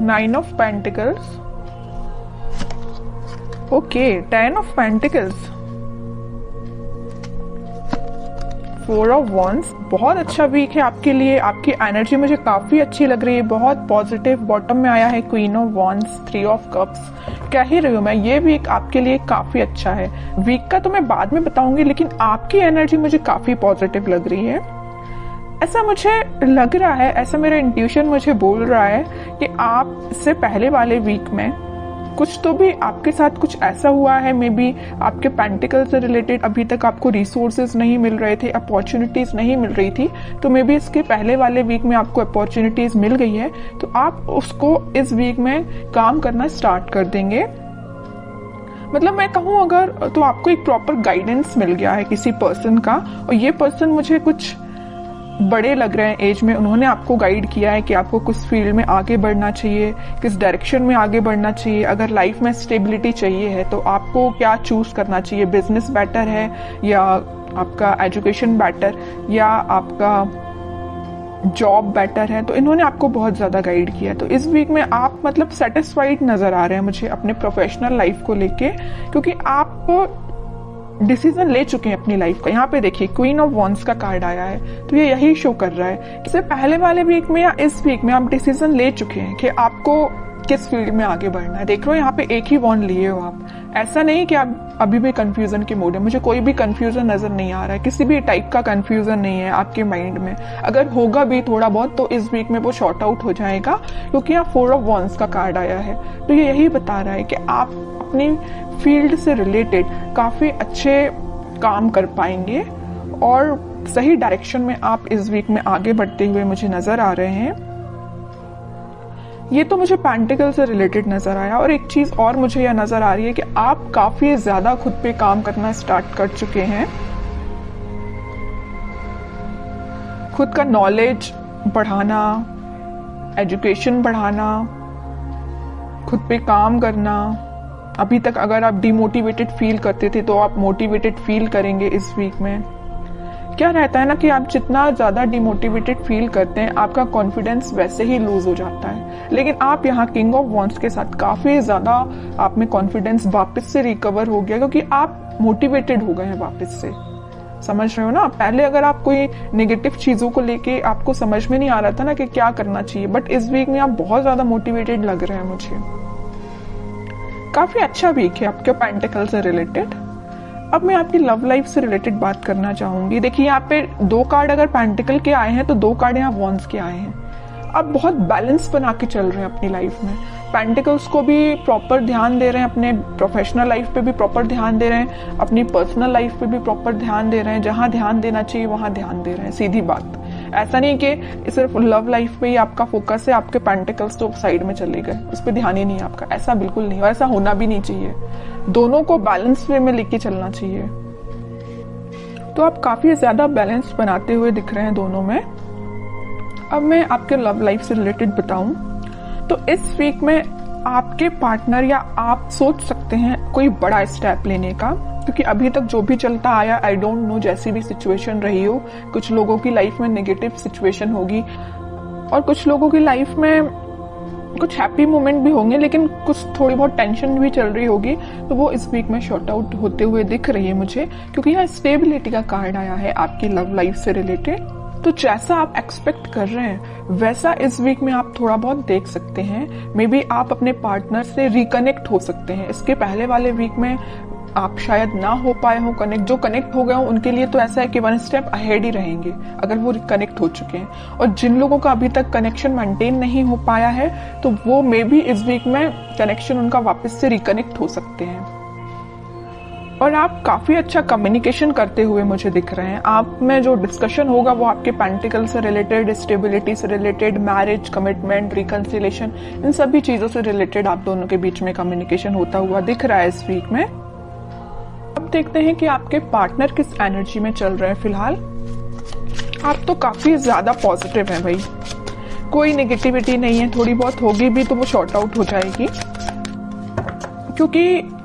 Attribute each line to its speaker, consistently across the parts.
Speaker 1: 9 of pentacles, okay 10 of pentacles, 4 of wands. बहुत अच्छा week है आपके लिए, आपकी एनर्जी मुझे काफी अच्छी लग रही है, बहुत पॉजिटिव। बॉटम में आया है queen of wands, 3 of cups. कह ही रही हूँ मैं, ये वीक आपके लिए काफी अच्छा है। वीक का तो मैं बाद में बताऊंगी, लेकिन आपकी एनर्जी मुझे काफी पॉजिटिव लग रही है। ऐसा मुझे लग रहा है, ऐसा मेरा इंट्यूशन मुझे बोल रहा है कि आप इससे पहले वाले वीक में कुछ तो भी आपके साथ कुछ ऐसा हुआ है, मे बी आपके पेंटिकल से रिलेटेड अभी तक आपको रिसोर्सेज नहीं मिल रहे थे, अपॉर्चुनिटीज नहीं मिल रही थी, तो मे बी इसके पहले वाले वीक में आपको अपॉर्चुनिटीज मिल गई है, तो आप उसको इस वीक में काम करना स्टार्ट कर देंगे। मतलब मैं कहूँ अगर, तो आपको एक प्रॉपर गाइडेंस मिल गया है किसी पर्सन का, और ये पर्सन मुझे कुछ बड़े लग रहे हैं एज में। उन्होंने आपको गाइड किया है कि आपको किस फील्ड में आगे बढ़ना चाहिए, किस डायरेक्शन में आगे बढ़ना चाहिए। अगर लाइफ में स्टेबिलिटी चाहिए है तो आपको क्या चूज करना चाहिए, बिजनेस बेटर है या आपका एजुकेशन बेटर या आपका जॉब बेटर है। तो इन्होंने आपको बहुत ज्यादा गाइड किया है। तो इस वीक में आप मतलब सेटिस्फाइड नजर आ रहे हैं मुझे अपने प्रोफेशनल लाइफ को लेके, क्योंकि आप डिसीजन ले चुके हैं अपनी लाइफ का। यहाँ पे देखिए क्वीन ऑफ वॉन्ड्स का कार्ड आया है, तो ये यही शो कर रहा है। इससे पहले वाले वीक में या इस वीक में आप डिसीजन ले चुके हैं कि आपको किस फील्ड में आगे बढ़ना है। देख रहे हो यहाँ पे एक ही वॉन्ड लिए हो आप। ऐसा नहीं कि आप अभी भी कंफ्यूजन के मोड है। मुझे कोई भी कंफ्यूजन नजर नहीं आ रहा है, किसी भी टाइप का कंफ्यूजन नहीं है आपके माइंड में। अगर होगा भी थोड़ा बहुत तो इस वीक में वो शॉर्ट आउट हो जाएगा, क्योंकि यहाँ 4 ऑफ वॉन्ड्स का कार्ड आया है। तो ये यही बता रहा है कि आप अपनी फील्ड से रिलेटेड काफी अच्छे काम कर पाएंगे और सही डायरेक्शन में आप इस वीक में आगे बढ़ते हुए मुझे नजर आ रहे हैं। ये तो मुझे पेंटिकल से रिलेटेड नजर आया। और एक चीज और मुझे यह नजर आ रही है कि आप काफी ज्यादा खुद पे काम करना स्टार्ट कर चुके हैं। खुद का नॉलेज बढ़ाना, एजुकेशन बढ़ाना, खुद पे काम करना। अभी तक अगर आप डिमोटिवेटेड फील करते थे तो आप मोटिवेटेड फील करेंगे इस वीक में। क्या रहता है ना कि आप जितना ज्यादा डिमोटिवेटेड फील करते हैं आपका कॉन्फिडेंस वैसे ही लूज हो जाता है। लेकिन आप यहाँ किंग ऑफ वॉन्ड्स के साथ काफी ज्यादा आप में कॉन्फिडेंस वापस से रिकवर हो गया, क्योंकि आप मोटिवेटेड हो गए हैं वापस से। समझ रहे हो ना? पहले अगर आप कोई नेगेटिव चीजों को लेके आपको समझ में नहीं आ रहा था ना कि क्या करना चाहिए, बट इस वीक में आप बहुत ज्यादा मोटिवेटेड लग रहे हैं मुझे। काफी अच्छा वीक है आपके पेंटिकल से रिलेटेड। अब मैं आपकी लव लाइफ से रिलेटेड बात करना चाहूंगी। देखिए यहाँ पे 2 कार्ड अगर पेंटिकल के आए हैं तो 2 कार्ड यहाँ वॉन्ड्स के आए हैं। आप बहुत बैलेंस बना के चल रहे हैं अपनी लाइफ में। पेंटिकल्स को भी प्रॉपर ध्यान दे रहे हैं, अपने प्रोफेशनल लाइफ पे भी प्रॉपर ध्यान दे रहे हैं, अपनी पर्सनल लाइफ पे भी प्रॉपर ध्यान दे रहे हैं। जहां ध्यान देना चाहिए वहां ध्यान दे रहे हैं। सीधी बात, ऐसा नहीं कि सिर्फ लव लाइफ पे ही आपका फोकस है, आपके पेंटिकल्स तो साइड में चले गए, उस पर ध्यान ही नहीं है आपका। ऐसा बिल्कुल नहीं, और ऐसा होना भी नहीं चाहिए। दोनों को बैलेंस वे में लेके चलना चाहिए। तो आप काफी ज्यादा बैलेंस बनाते हुए दिख रहे हैं दोनों में। अब मैं आपके लव लाइफ से रिलेटेड बताऊं तो इस वीक में आपके पार्टनर या आप सोच सकते हैं कोई बड़ा स्टेप लेने का, क्योंकि अभी तक जो भी चलता आया, आई डोंट नो, जैसी भी सिचुएशन रही हो, कुछ लोगों की लाइफ में नेगेटिव सिचुएशन होगी और कुछ लोगों की लाइफ में कुछ हैप्पी मोमेंट भी होंगे, लेकिन कुछ थोड़ी बहुत टेंशन भी चल रही होगी। तो वो इस वीक में शॉर्ट आउट होते हुए दिख रही है मुझे, क्योंकि यहाँ स्टेबिलिटी का कार्ड आया है आपकी लव लाइफ से रिलेटेड। तो जैसा आप एक्सपेक्ट कर रहे हैं वैसा इस वीक में आप थोड़ा बहुत देख सकते हैं। मे बी आप अपने पार्टनर से रिकनेक्ट हो सकते हैं। इसके पहले वाले वीक में आप शायद ना हो पाए हो कनेक्ट। जो कनेक्ट हो गए हो उनके लिए तो ऐसा है कि 1 स्टेप अहेड ही रहेंगे अगर वो कनेक्ट हो चुके हैं। और जिन लोगों का अभी तक कनेक्शन मेंटेन नहीं हो पाया है तो वो मे बी इस वीक में कनेक्शन उनका वापस से रिकनेक्ट हो सकते हैं। और आप काफी अच्छा कम्युनिकेशन करते हुए मुझे दिख रहे हैं। आप में जो डिस्कशन होगा वो आपके पेंटिकल से रिलेटेड, स्टेबिलिटी से रिलेटेड, मैरिज, कमिटमेंट, रिकंसिलेशन, इन सभी चीजों से रिलेटेड आप दोनों के बीच में कम्युनिकेशन होता हुआ दिख रहा है इस वीक में। अब देखते हैं कि आपके पार्टनर किस एनर्जी में चल रहे हैं फिलहाल। आप तो काफी ज्यादा पॉजिटिव हैं भाई, कोई नेगेटिविटी नहीं है। थोड़ी बहुत होगी भी तो वो शॉर्ट आउट हो जाएगी, क्योंकि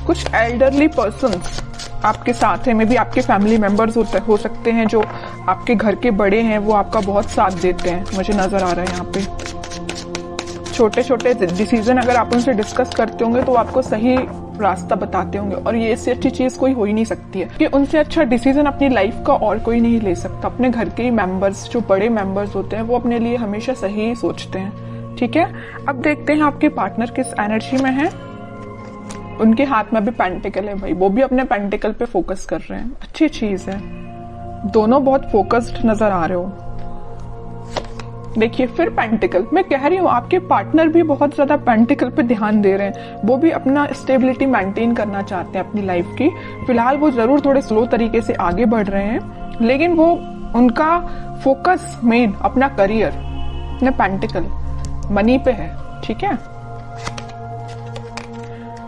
Speaker 1: कुछ एल्डरली पर्सन्स आपके साथ हैं। मे बी आपके फैमिली मेंबर्स हो सकते हैं जो आपके घर के बड़े हैं वो आपका बहुत साथ देते हैं, मुझे नजर आ रहा है यहाँ पे। छोटे छोटे डिसीजन अगर आप उनसे डिस्कस करते होंगे तो आपको सही रास्ता बताते होंगे, और ये इससे अच्छी चीज कोई हो ही नहीं सकती है कि उनसे अच्छा डिसीजन अपनी लाइफ का और कोई नहीं ले सकता। अपने घर के ही मेंबर्स, जो बड़े मेंबर्स होते हैं, वो अपने लिए हमेशा सही सोचते हैं। ठीक है, अब देखते हैं आपके पार्टनर किस एनर्जी में है। उनके हाथ में भी पेंटिकल है भाई, वो भी अपने पेंटिकल पे फोकस कर रहे हैं, अच्छी चीज है। दोनों बहुत फोकस्ड नजर आ रहे हो। देखिए फिर पेंटिकल, मैं कह रही हूँ आपके पार्टनर भी बहुत ज्यादा पेंटिकल पे ध्यान दे रहे हैं। वो भी अपना स्टेबिलिटी मेंटेन करना चाहते हैं अपनी लाइफ की। फिलहाल वो जरूर थोड़े स्लो तरीके से आगे बढ़ रहे हैं, लेकिन वो उनका फोकस मेन अपना करियर, अपने पेंटिकल मनी पे है। ठीक है,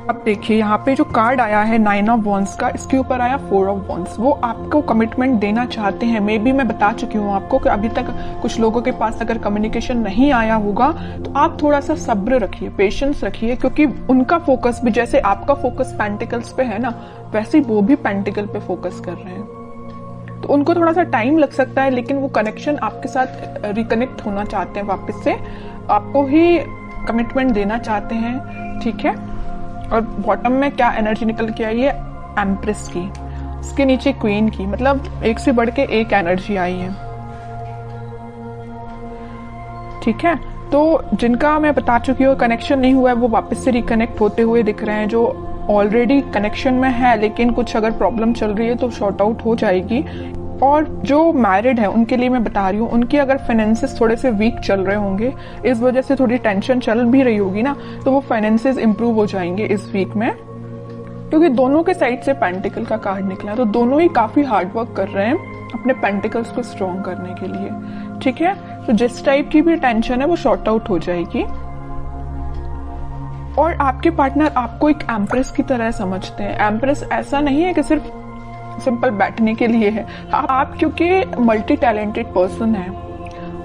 Speaker 1: अब देखिए यहाँ पे जो कार्ड आया है 9 ऑफ वॉन्ड्स का, इसके ऊपर आया 4 ऑफ वॉन्ड्स। वो आपको कमिटमेंट देना चाहते हैं। मे बी मैं बता चुकी हूँ आपको कि अभी तक कुछ लोगों के पास अगर कम्युनिकेशन नहीं आया होगा तो आप थोड़ा सा सब्र रखिए, पेशेंस रखिए, क्योंकि उनका फोकस भी जैसे आपका फोकस पेंटिकल्स पे है ना, वैसे वो भी पेंटिकल पे फोकस कर रहे हैं। तो उनको थोड़ा सा टाइम लग सकता है, लेकिन वो कनेक्शन आपके साथ रिकनेक्ट होना चाहते हैं वापस से, आपको ही कमिटमेंट देना चाहते हैं। ठीक है, और बॉटम में क्या एनर्जी निकल के आई है, एम्प्रेस की, इसके नीचे क्वीन की, मतलब एक से बढ़ के एक एनर्जी आई है। ठीक है, तो जिनका मैं बता चुकी हूँ कनेक्शन नहीं हुआ है, वो वापस से रिकनेक्ट होते हुए दिख रहे हैं। जो ऑलरेडी कनेक्शन में है लेकिन कुछ अगर प्रॉब्लम चल रही है तो शॉर्ट आउट हो जाएगी। और जो मैरिड है उनके लिए मैं बता रही हूँ, उनके अगर फाइनेंसेस थोड़े से वीक चल रहे होंगे, इस वजह से थोड़ी टेंशन चल भी रही होगी ना, तो वो फाइनेंसेस इंप्रूव हो जाएंगे इस वीक में, क्योंकि दोनों के साइड से पेंटिकल का कार्ड निकला। तो दोनों ही काफी हार्ड वर्क कर रहे हैं अपने पेंटिकल्स को स्ट्रॉन्ग करने के लिए। ठीक है, तो जिस टाइप की भी टेंशन है वो शॉर्ट आउट हो जाएगी। और आपके पार्टनर आपको एक एम्प्रेस की तरह समझते हैं। एम्प्रेस ऐसा नहीं है कि सिर्फ सिंपल बैठने के लिए है। आप क्योंकि मल्टी टैलेंटेड पर्सन है,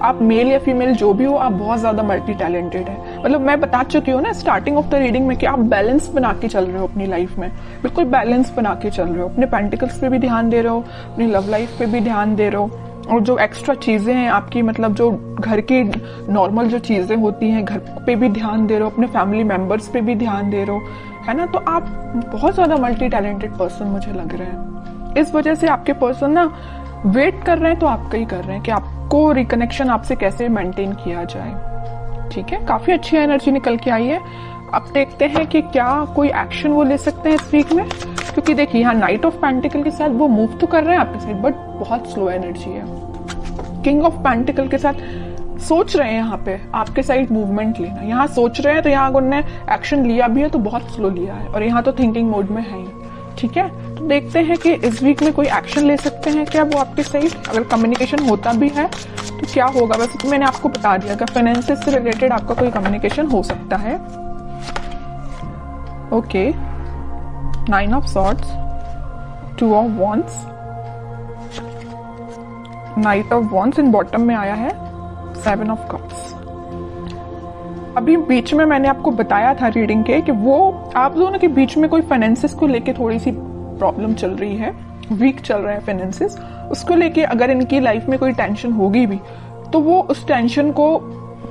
Speaker 1: आप मेल या फीमेल जो भी हो, आप बहुत ज्यादा मल्टी टैलेंटेड है। मतलब मैं बता चुकी हूँ ना स्टार्टिंग ऑफ द रीडिंग में कि आप बैलेंस बना के चल रहे हो अपनी लाइफ में, बिल्कुल बैलेंस बना के चल रहे हो। अपने पेंटिकल्स पे भी ध्यान दे रहे हो, अपनी लव लाइफ पे भी ध्यान दे रहे हो, और जो एक्स्ट्रा चीजें हैं आपकी, मतलब जो घर की नॉर्मल जो चीजें होती हैं, घर पे भी ध्यान दे रहे हो, अपने फैमिली मेंबर्स पे भी ध्यान दे रहे हो, है ना। तो आप बहुत ज्यादा मल्टी टैलेंटेड पर्सन मुझे लग रहे हैं। इस वजह से आपके पर्सन ना वेट कर रहे हैं, तो आपका ही कर रहे हैं कि आपको रिकनेक्शन आपसे कैसे मेंटेन किया जाए। ठीक है, काफी अच्छी एनर्जी निकल के आई है। अब देखते हैं कि क्या कोई एक्शन वो ले सकते हैं इस वीक में, क्योंकि देखिए यहाँ नाइट ऑफ पेंटिकल के साथ वो मूव तो कर रहे हैं आपके साइड, बट बहुत स्लो एनर्जी है। किंग ऑफ पेंटिकल के साथ सोच रहे हैं यहाँ पे आपके साइड मूवमेंट लेना, यहाँ सोच रहे हैं, तो यहाँ उन्होंने एक्शन लिया भी है तो बहुत स्लो लिया है, और यहाँ तो थिंकिंग मोड में है ही। ठीक है, तो देखते हैं कि इस वीक में कोई एक्शन ले सकते हैं क्या वो आपके साइड। अगर कम्युनिकेशन होता भी है तो क्या होगा। वैसे तो मैंने आपको बता दिया कि फाइनेंसेस से रिलेटेड आपका कोई कम्युनिकेशन हो सकता है। Okay, 9 of swords, 2 of wands, night of wands, in bottom में आया है 7 ऑफ कप्स। अभी बीच में मैंने आपको बताया था रीडिंग के कि वो आप दोनों के बीच में कोई फाइनेंसेस को लेके थोड़ी सी प्रॉब्लम चल रही है, वीक चल रहा है फाइनेंसेस। उसको लेके अगर इनकी लाइफ में कोई टेंशन होगी भी तो वो उस टेंशन को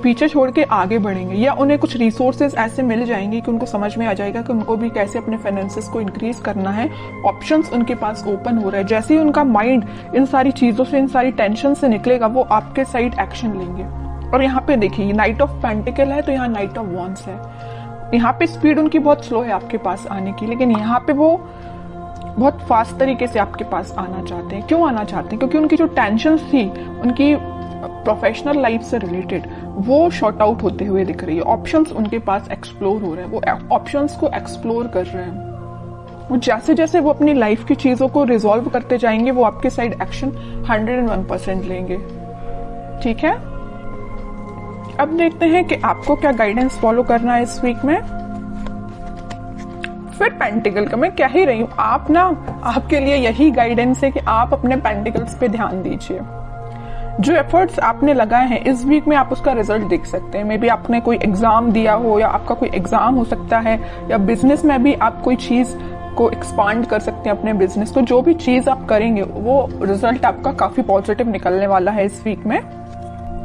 Speaker 1: पीछे छोड़ के आगे बढ़ेंगे, या उन्हें कुछ रिसोर्सेज ऐसे मिल जाएंगे कि उनको समझ में आ जाएगा कि उनको भी कैसे अपने फाइनेंसेस को इंक्रीज करना है। ऑप्शंस उनके पास ओपन हो रहे हैं। जैसे ही उनका माइंड इन सारी चीजों से, इन सारी टेंशन से निकलेगा, वो आपके साइड एक्शन लेंगे। और यहाँ पे देखिए नाइट ऑफ पेंटिकल है तो यहाँ नाइट ऑफ वॉन्ड्स है। यहाँ पे स्पीड उनकी बहुत स्लो है आपके पास आने की, लेकिन यहाँ पे वो बहुत फास्ट तरीके से आपके पास आना चाहते हैं। क्यों आना चाहते हैं? क्योंकि उनकी जो टेंशन थी उनकी प्रोफेशनल लाइफ से रिलेटेड, वो शॉर्ट आउट होते हुए दिख रही है। ऑप्शंस उनके पास एक्सप्लोर हो रहे हैं, वो ऑप्शंस को एक्सप्लोर कर रहे हैं। वो जैसे जैसे वो अपनी लाइफ की चीजों को रिजॉल्व करते जाएंगे, वो आपके साइड एक्शन 101% लेंगे। ठीक है, अब देखते हैं कि आपको क्या गाइडेंस फॉलो करना है इस वीक में। फिर पेंटिकल का मैं कह ही रही हूं, आप ना, आपके लिए यही गाइडेंस है कि आप अपने पेंटिकल्स पे ध्यान दीजिए। जो एफर्ट्स आपने लगाए हैं इस वीक में आप उसका रिजल्ट देख सकते हैं। मे बी आपने कोई एग्जाम दिया हो, या आपका कोई एग्जाम हो सकता है, या बिजनेस में भी आप कोई चीज को एक्सपांड कर सकते हैं अपने बिजनेस को। जो भी चीज आप करेंगे वो रिजल्ट आपका काफी पॉजिटिव निकलने वाला है इस वीक में।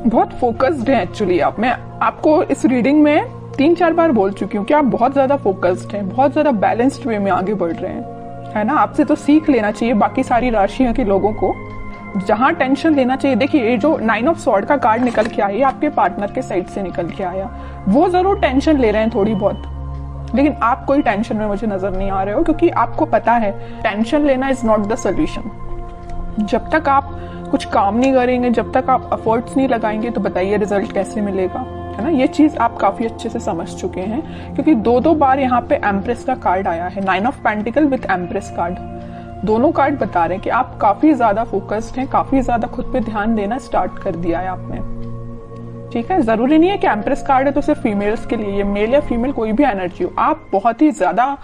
Speaker 1: बहुत फोकस्ड है एक्चुअली आप। मैं आपको इस रीडिंग में 3-4 बार बोल चुकी हूँ कि आप बहुत ज्यादा फोकस्ड हैं, बहुत ज्यादा बैलेंस्ड वे में आगे बढ़ रहे हैं, है ना। आपसे तो सीख लेना चाहिए बाकी सारी राशियों के लोगों को। जहां टेंशन लेना चाहिए, देखिए ये जो 9 ऑफ स्वॉर्ड का कार्ड निकल के आया, आपके पार्टनर के साइड से निकल के आया, वो जरूर टेंशन ले रहे हैं थोड़ी बहुत, लेकिन आप कोई टेंशन में मुझे नजर नहीं आ रहे हो, क्योंकि आपको पता है टेंशन लेना इज नॉट द सोल्यूशन। जब तक आप कुछ काम नहीं करेंगे, जब तक आप एफर्ट्स नहीं लगाएंगे, तो बताइए रिजल्ट कैसे मिलेगा, है ना। ये चीज आप काफी अच्छे से समझ चुके हैं, क्योंकि 2-2 बार यहाँ पे एम्प्रेस का कार्ड आया है, 9 of pentacle with empress card. दोनों कार्ड बता रहे हैं कि आप काफी ज्यादा फोकस्ड हैं, काफी ज्यादा खुद पे ध्यान देना स्टार्ट कर दिया है आपने। ठीक है, जरूरी नहीं है कि एम्प्रेस कार्ड है तो सिर्फ फीमेल्स के लिए, ये मेल या फीमेल कोई भी एनर्जी हो, आप बहुत ही ज्यादा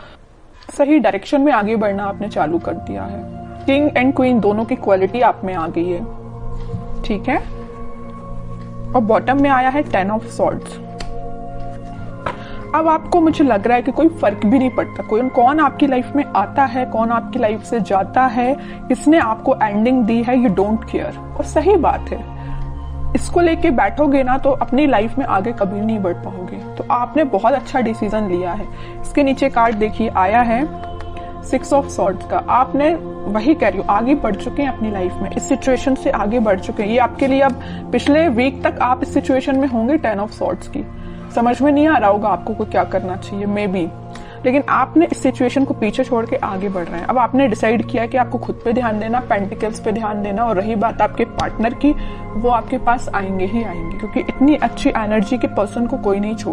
Speaker 1: सही डायरेक्शन में आगे बढ़ना आपने चालू कर दिया है। किंग एंड क्वीन दोनों की क्वालिटी आप में आ गई है, ठीक है। और बॉटम में आया है 10 ऑफ सॉर्ड्स। अब आपको, मुझे लग रहा है कि कोई फर्क भी नहीं पड़ता कौन आपकी लाइफ में आता है, कौन आपकी लाइफ से जाता है, किसने आपको एंडिंग दी है, यू डोंट केयर। और सही बात है, इसको लेके बैठोगे ना तो अपनी लाइफ में आगे कभी नहीं बढ़ पाओगे। तो आपने बहुत अच्छा डिसीजन लिया है। इसके नीचे कार्ड देखिए आया है 6 ऑफ सॉर्ड्स का। आपने, वही कह रही हूँ, आगे बढ़ चुके हैं अपनी लाइफ में, इस सिचुएशन से आगे बढ़ चुके हैं। ये आपके लिए, अब पिछले वीक तक आप इस सिचुएशन में होंगे 10 ऑफ सॉर्ड्स की, समझ में नहीं आ रहा होगा आपको को क्या करना चाहिए मे बी, लेकिन आपने इस सिचुएशन को पीछे छोड़ के आगे बढ़ रहे हैं। अब आपने डिसाइड किया कि आपको खुद पे ध्यान देना, पेंटिकल्स पे ध्यान देना, और रही बात आपके पार्टनर की, वो आपके पास आएंगे ही आएंगे, क्योंकि इतनी अच्छी एनर्जी के पर्सन को कोई नहीं छोड़